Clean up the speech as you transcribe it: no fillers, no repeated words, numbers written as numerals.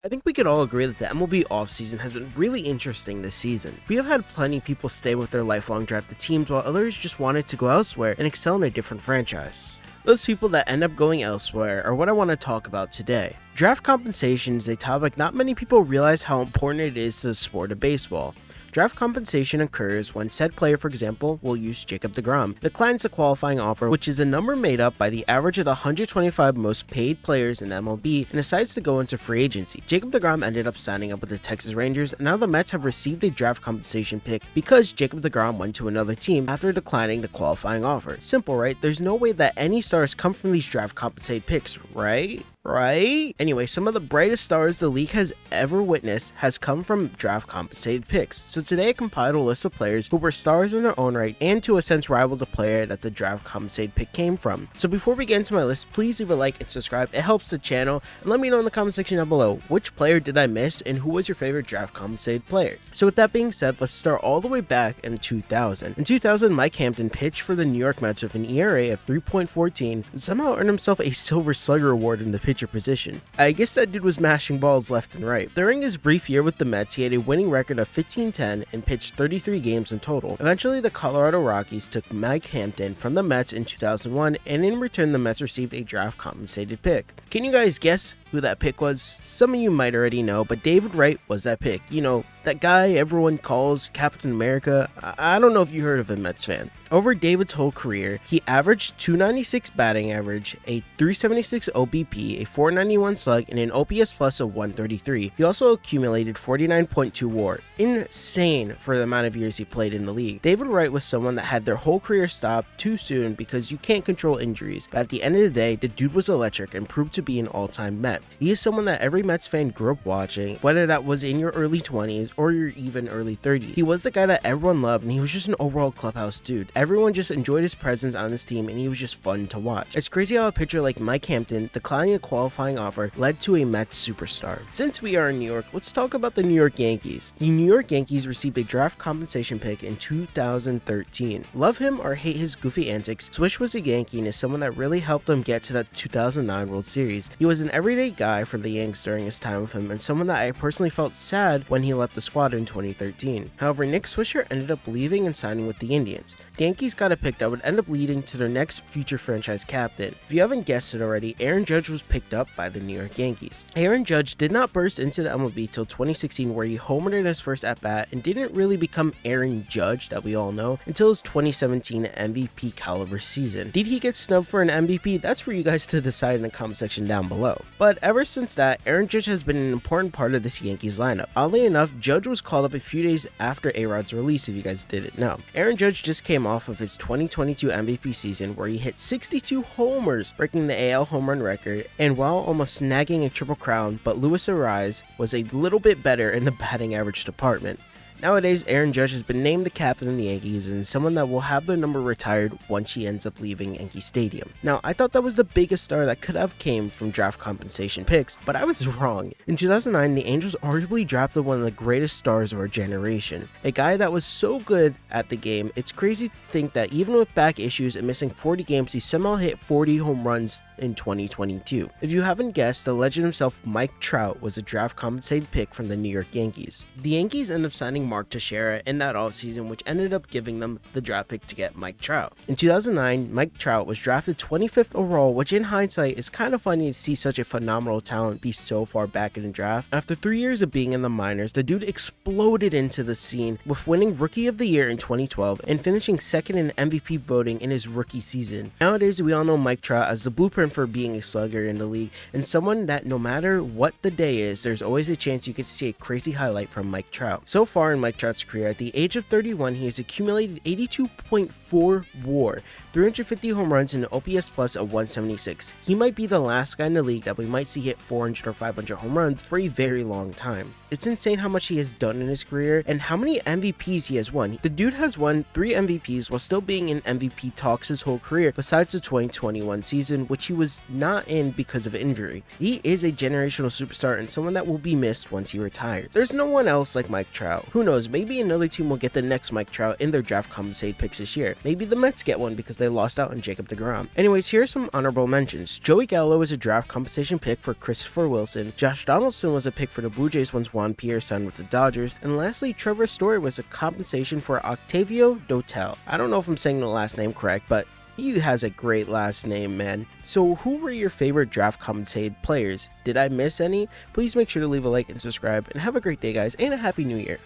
I think we could all agree that the MLB offseason has been really interesting this season. We have had plenty of people stay with their lifelong drafted teams while others just wanted to go elsewhere and excel in a different franchise. Those people that end up going elsewhere are what I want to talk about today. Draft compensation is a topic not many people realize how important it is to the sport of baseball. Draft compensation occurs when said player, for example, will use Jacob degrom, declines the qualifying offer, which is a number made up by the average of the 125 most paid players in MLB, and decides to go into free agency. Jacob degrom ended up signing up with the Texas Rangers, and now the Mets have received a draft compensation pick because Jacob degrom went to another team after declining the qualifying offer. Simple, right? There's no way that any stars come from these draft compensated picks, right? Anyway, some of the brightest stars the league has ever witnessed has come from draft compensated picks. So today I compiled a list of players who were stars in their own right and to a sense rival the player that the draft compensated pick came from. So before we get into my list, please leave a like and subscribe. It helps the channel, and let me know in the comment section down below which player did I miss and who was your favorite draft compensated player. So with that being said, let's start all the way back in 2000. In 2000, Mike Hampton pitched for the New York Mets with an ERA of 3.14 and somehow earned himself a Silver Slugger award in the pitcher position. I guess that dude was mashing balls left and right. During his brief year with the Mets, he had a winning record of 15-10 and pitched 33 games in total. Eventually, the Colorado Rockies took Mike Hampton from the Mets in 2001, and in return, the Mets received a draft compensated pick. Can you guys guess who that pick was? Some of you might already know, but David Wright was that pick. You know, that guy everyone calls Captain America. I don't know if you heard of him, Mets fan. Over David's whole career, he averaged 296 batting average, a 376 OBP, a 491 slug, and an OPS plus of 133. He also accumulated 49.2 WAR. Insane for the amount of years he played in the league. David Wright was someone that had their whole career stopped too soon because you can't control injuries, but at the end of the day, the dude was electric and proved to be an all-time Met. He is someone that every Mets fan grew up watching, whether that was in your early 20s or your even early 30s. He was the guy that everyone loved, and he was just an overall clubhouse dude. Everyone just enjoyed his presence on his team, and he was just fun to watch. It's crazy how a pitcher like Mike Hampton declining a qualifying offer led to a Mets superstar. Since we are in New York, let's talk about the New York Yankees. The New York Yankees received a draft compensation pick in 2013. Love him or hate his goofy antics, Swish was a Yankee and is someone that really helped them get to that 2009 World Series. He was an everyday guy for the Yanks during his time with him, and someone that I personally felt sad when he left the squad in 2013. However, Nick Swisher ended up leaving and signing with the Indians. The Yankees got a pick that would end up leading to their next future franchise captain. If you haven't guessed it already, Aaron Judge was picked up by the New York Yankees. Aaron Judge did not burst into the MLB till 2016, where he homered in his first at-bat and didn't really become Aaron Judge that we all know until his 2017 MVP caliber season. Did he get snubbed for an MVP? That's for you guys to decide in the comment section down below. But ever since that, Aaron Judge has been an important part of this Yankees lineup. Oddly enough, Judge was called up a few days after A-Rod's release, if you guys didn't know. Aaron Judge just came off of his 2022 MVP season where he hit 62 homers, breaking the AL home run record, and while almost snagging a triple crown, but Luis Ariz was a little bit better in the batting average department. Nowadays, Aaron Judge has been named the captain of the Yankees and someone that will have their number retired once he ends up leaving Yankee Stadium. Now, I thought that was the biggest star that could have came from draft compensation picks, but I was wrong. In 2009, the Angels arguably drafted one of the greatest stars of our generation. A guy that was so good at the game, it's crazy to think that even with back issues and missing 40 games, he somehow hit 40 home runs in 2022. If you haven't guessed, the legend himself, Mike Trout, was a draft compensated pick from the New York Yankees. The Yankees ended up signing Mark Teixeira in that offseason, which ended up giving them the draft pick to get Mike Trout. In 2009, Mike Trout was drafted 25th overall, which in hindsight is kind of funny to see such a phenomenal talent be so far back in the draft. After 3 years of being in the minors, the dude exploded into the scene with winning Rookie of the Year in 2012 and finishing second in MVP voting in his rookie season. Nowadays, we all know Mike Trout as the blueprint for being a slugger in the league and someone that no matter what the day is, there's always a chance you could see a crazy highlight from Mike Trout. So far in Mike Trout's career, at the age of 31, he has accumulated 82.4 WAR, 350 home runs, and an OPS plus of 176. He might be the last guy in the league that we might see hit 400 or 500 home runs for a very long time. It's insane how much he has done in his career and how many MVPs he has won. The dude has won 3 MVPs while still being in MVP talks his whole career, besides the 2021 season, which he was not in because of injury. He is a generational superstar and someone that will be missed once he retires. There's no one else like Mike Trout. Who knows, maybe another team will get the next Mike Trout in their draft compensated picks this year. Maybe the Mets get one because they lost out on Jacob degrom. Anyways, here are some honorable mentions. Joey Gallo was a draft compensation pick for Christopher Wilson. Josh Donaldson was a pick for the Blue Jays once Juan Pierre signed with the Dodgers. And lastly, Trevor Story was a compensation for Octavio Dotel. I don't know if I'm saying the last name correct, but he has a great last name, man. So who were your favorite draft compensated players? Did I miss any? Please make sure to leave a like and subscribe, and have a great day, guys, and a happy new year.